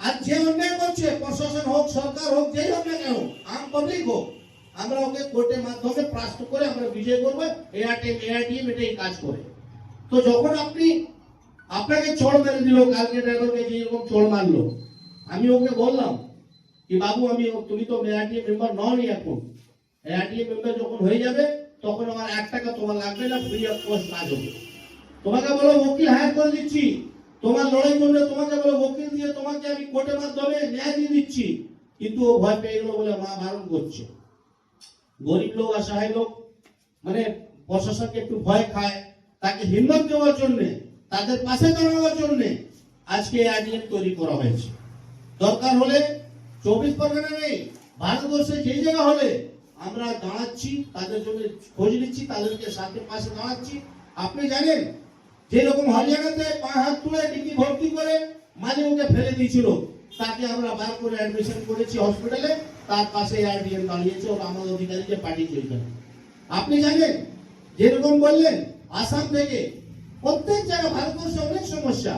আর যে অন্যায় করছে, প্রশাসন হোক, সরকার হোক, যেই হোক না কেন, আম পাবলিক হোক, আমরা ওকে কোর্টের মাধ্যমে প্রাস্ত করে আমরা বিজয় করবো। এআরটিএম এটাই কাজ করে। তো যখন আপনাকে চড় মেরে দিল, কালকে ড্রাইভারকে যেরকম চড় মারলো, আমি ওকে বললাম কি বাবু, তুমি তো এআরটিএম মেম্বার ননি এখন। এআরটিএম মেম্বার যখন হয়ে যাবে তখন আমার 1 টাকা তোমার লাগবে না, ফ্রি অফ কস্ট কাজ হবে। তোমাকে বলো ওকিল হায়ার করে দিচ্ছি, তোমার লড়াই করলে তোমাকে বলো ওকিল দিয়ে তোমাকে আমি কোর্টের মাধ্যমে ন্যায় দিয়ে দিচ্ছি। কিন্তু ও ভয় পেয়ে গেল বলে মা বারণ করছে। গরিব লোক, অসহায় লোক মানে প্রশাসনকে একটু ভয় খায়, তাকে হিম্মত দেওয়ার জন্য, তাদের পাশে দাঁড়ানোর জন্য আজকে এআরটিএম তৈরি করা হয়েছে। দরকার হলে 24 পরগনা নেই, ভারতবর্ষে যেই জায়গা হলে আমরা দাঁড়াচ্ছি, তাদের জন্য খোঁজ নিচ্ছি, তাদেরকে সাথে পাশে দাঁড়াচ্ছি। আপনি জানেন যেরকম হরিয়ানাতে পা হাত তুলে ডিগ্রি ভর্তি করে মাঝে ওকে ফেলে দিয়েছিল, তাকে আমরা বার করে অ্যাডমিশন করেছি হসপিটালে, তার পাশে এআরটিএম দাঁড়িয়েছে, ওরা আমাদের অধিকারীকে পাঠিয়েছে ওইখানে। আপনি জানেন যেরকম বললেন আসাম থেকে প্রত্যেক জায়গায় ভারতবর্ষে অনেক সমস্যা,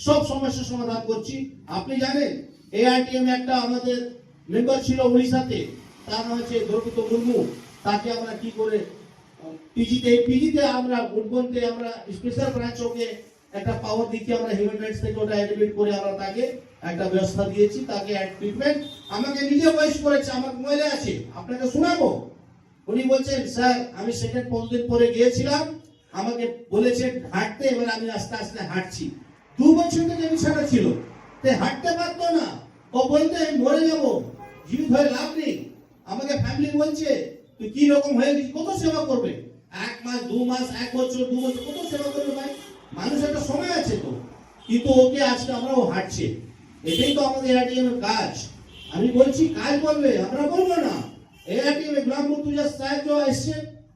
সব সমস্যার সমাধান করছি। আপনি জানেন এআরটিএম একটা আমাদের মেম্বার ছিল উড়িষ্যাতে, তার নাম হচ্ছে দ্রৌপদী মুর্মু, তাকে আমরা কি করে পিজিতে আমরা উদ্বনতে আমরা স্পেশাল ব্রাঞ্চ ওকে একটা পাওয়ার দিচ্ছি, আমরা হিউম্যান রাইটস থেকে ওটা অ্যাডমিট করে আমরা তাকে একটা ব্যবস্থা দিয়েছি, তাকে ট্রিটমেন্ট আমাকে নিজে ভয়েস করেছে, আমার মোবাইলে আছে, আপনাকে শোনাবো। উনি বলছেন স্যার আমি সেকেন্ড 5 দিন পরে গিয়েছিলাম, আমাকে বলেছে হাঁটতে, এবার আমি আস্তে আস্তে হাঁটছি। 2 বছর থেকে বিছানা ছিল, তে হাঁটতে পারতো না, ও বলতে আমি মরে যাবো, জীবিত হয়ে লাভ নেই। আমাকে ফ্যামিলি বলছে তুই কি রকম হয়ে গেছিস, কত সেবা করবে, 1 মাস 2 মাস 1 বছর 2 বছর কত সেবা করবে ভাই, মানুষ একটা সময় আছে তো। কিন্তু ওকে আজকে আমরাও হাঁটছে, এটাই তো আমাদের এআরটিএম এর কাজ। আমি বলছি কাজ করবে, আমরা বলবো না। এআরটিএম এ গ্রাম মুর্তুজা সাহেব যে এসছে,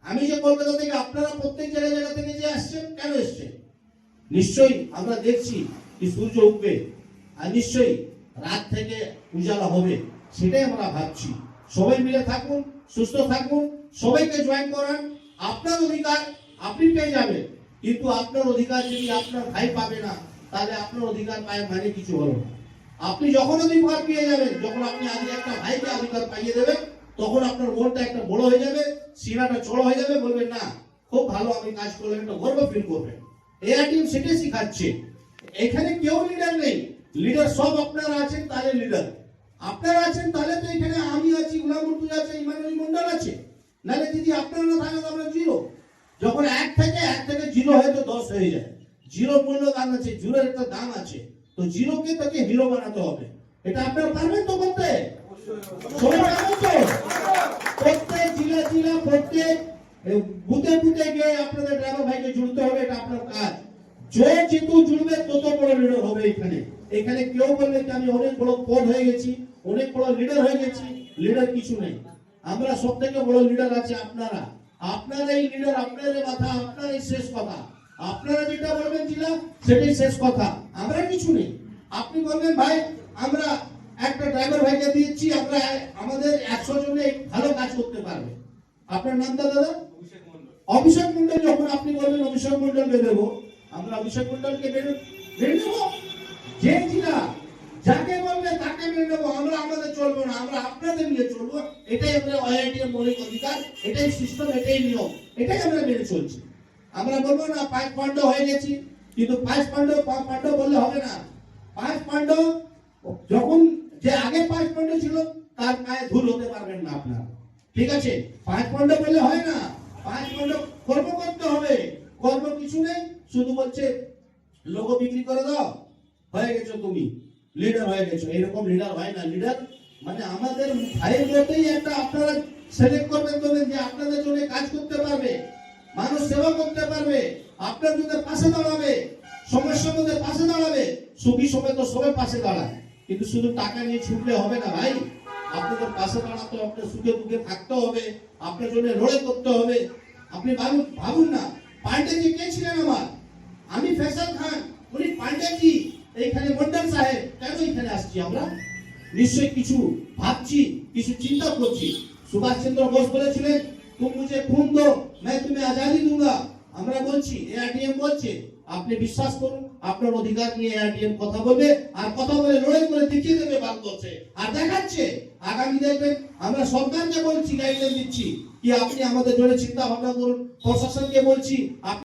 আমি যে কলকাতা থেকে, আপনারা প্রত্যেক জায়গা থেকে যে আসছেন, কেন এসছেন? নিশ্চয়ই আমরা দেখছি কি সূর্য উঠবে, আর নিশ্চয়ই রাত থেকে উজালা হবে, সেটাই আমরা ভাবছি। সবাই মিলে থাকুন, সুস্থ থাকুন, সবাইকে জয়েন করান। আপনার অধিকার আপনি পেয়ে যাবেন, কিন্তু আপনার অধিকার যদি আপনার ভাই পাবে না, তাহলে আপনার অধিকার পায় মানে কিছু হলো না। আপনি যখন অধিকার পেয়ে যাবেন, যখন আপনি আজকে একটা ভাইকে অধিকার পাইয়ে দেবেন, তখন আপনার মনটা একটা বড় হয়ে যাবে, সিনাটা চড়া হয়ে যাবে, বলবেন না খুব ভালো আমি কাজ করলাম, একটা গর্ব ফিল করবেন। এআরটিএম সেটাই শিখাচ্ছে। এখানে কেউ লিডার নেই, লিডার সব আপনারা আছেন, তাহলে লিডার আপনারা আছেন, তাহলে তো এখানে আমি আছি, গোলাম মুর্তুজা আছে, ইমানুল মন্ডল আছে, নাহলে যদি আপনারা না থাকেন আমরা জিরো। যখন 1 থেকে 0 হয় তো 10 হয়ে যায়, জিরো মূল্য দাম আছে, জিরোর একটা দাম আছে, তো জিরোকে তাকে হিরো বানাতে হবে। এটা আপনারা পারবেন তো করতে? সবাই পারবেন তো? প্রত্যেক জেলা প্রত্যেক বুথে গিয়ে আপনাদের ড্রাইভার ভাইকে জুড়তে হবে, এটা আপনার কাজ। যেহেতু জুড়বে তত বড় লিডার হবে। এখানে কেউ বললে যে আমি অনেক বড় পদ হয়ে গেছি, অনেক বড় লিডার হয়ে গেছি, লিডার কিছু নেই। আমরা সব থেকে বড় লিডার আছে আপনারা। আপনারাই লিডার, আপনারাই মাথা, আপনারাই শেষ কথা। আপনারা যেটা বলবেন জেলা, সেটাই শেষ কথা, আমরা কিছু নেই। আপনি বলবেন ভাই আমরা একটা ড্রাইভার ভাইকে দিয়েছি, আমরা আমাদের 100 জনে ভালো কাজ করতে পারবে। আপনার নামটা দাদা? অভিষেক মন্ডল। যখন আপনি বলবেন অভিষেক মন্ডলকে দেবো, আমরা অভিষেক মন্ডলকে মেনে নেবো। যে জেলা যাকে বলবে তাকে মেনে নেবো, আমরা আমাদের চলবো না, আমরা আপনাদের নিয়ে চলবো। এটাই আমাদের আইআইটির মৌলিক অধিকার, এটাই সিস্টেম, এটাই নিয়ম, এটাই আমরা মেনে চলছি। আমরা বলবো না 5 পাণ্ডব হয়ে গেছি, কিন্তু 5 পাণ্ডব বললে হবে না। 5 পাণ্ডব যখন যে আগে 5 পাণ্ডব ছিল, তার পায়ে ধুল হতে পারবেন না আপনারা, ঠিক আছে? 5 পাণ্ডব বললে হয় না, 5 পাণ্ডব কর্ম করতে হবে। কর্ম কিছু নেই, শুধু বলছে লোগো বিক্রি করে দাও, হয়ে গেছো তুমি লিডার হয়ে গেছো। এরকম লিডার হয় না। লিডার মানে আমাদের ভাইয়ের মধ্যেই একটা আপনারা সিলেক্ট করবেন, তবে যে আপনাদের জন্য কাজ করতে পারবে, মানুষ সেবা করতে পারবে, আপনার জন্য পাশে দাঁড়াবে, সমস্যার মধ্যে পাশে দাঁড়াবে। সুখী সময় তো সবাই পাশে দাঁড়ায়, কিন্তু শুধু টাকা নিয়ে ছুটলে হবে না ভাই। আপনাদের পাশে দাঁড়াতে, আপনার সুখে দুঃখে থাকতে হবে, আপনার জন্য লড়াই করতে হবে। আপনি ভাবুন না, পান্ডেজি কে ছিলেন আমার? আমি ফয়সাল খান, উনি পান্ডেজি, এইখানে মন্ডল সাহেব। কেন এখানে আসছি আমরা? নিশ্চয়ই কিছু ভাবছি, কিছু চিন্তা করছি। সুভাষ চন্দ্র বোস বলেছিলেন তুম মুঝে খুন দো, मैं तुम्हें आजादी दूंगा। আমরা বলছি, এআরটিএম বলছে আপনি বিশ্বাস করুন, আপনার অধিকার নিয়ে এআরটিএম কথা বলবে, আর কথা বলে লড়াই করে দেখিয়ে দেবে ভারতবর্ষে, আর দেখাচ্ছে। আগামী দেখবেন আমরা সরকারকে বলছি, গাইডলাইন দিচ্ছি কি আপনি আমাদের জন্য চিন্তা ভাবনা করুন, প্রশাসনকে বলছি